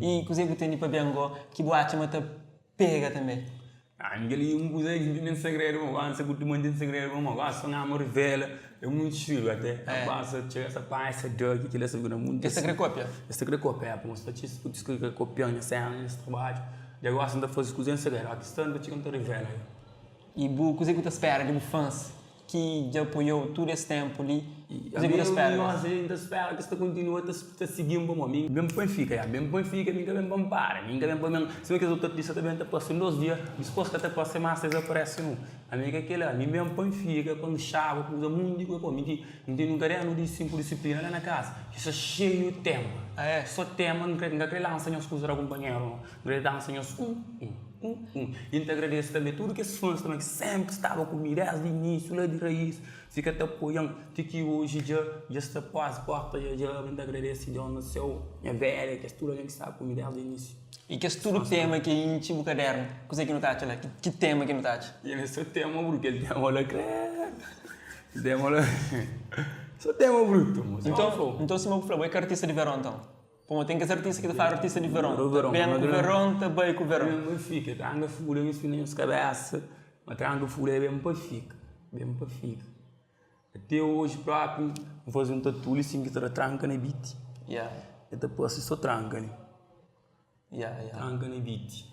E coisa que tem para Bengo, que boate mata pega também. Ninguém usa em segredo, mas se você manda em segredo, vamos agora só não revela, é muito chill até. Passa essa paz, essa dor que ele segura muito. Essa é cópia. Essa é cópia, para mostrar que isso é copiando essa nesse trabalho. Já gosto de fazer coisa em segredo, a questão é que não revela. E bu coisa que tu espera de fãs que já apoiou todo esse tempo ali. Coisa que tu espera. Nós ainda espera que você continue a seguir um bom amigo. Mesmo Benfica, mesmo Benfica, ninguém vem bom para, ninguém vem bom. Se eu quiser outra disso também te passo 2 dias, disposto até para ser mais desaparece não. Amiga aquele ali, mesmo Benfica, quando chave, coisa muito coisa para mim, não tem nunca ano de 5 disciplina lá na casa. Isso é cheio de tema. Só tema, não quer lançar as coisas ao companheiro, não quer lançar as E te agradeço também tudo que esses fãs também que sempre estavam comigo desde o início, lá de raiz, fica te apoiando, que hoje já está quase porta, já me agradeço, já nasceu minha velha, que é tudo que estava comigo desde o início. E que é tudo tema que em tipo caderno, coisa que não tá lá, que tema que não tá? E nesse tema, porque ele tem uma credo, tema lá, só tema bruto, então se eu falar, é que artista de verão então. Como tem que ser artista que faz artista de verão. Bem com o verão, também com o verão. Bem fica, tranga fura, me espinha nas cabeças, mas tranga fura é bem para fica, bem para fica. Até hoje próprio, vou fazer um tatu assim que está tranca na beat. E depois só tranca, né? Tranca na beat.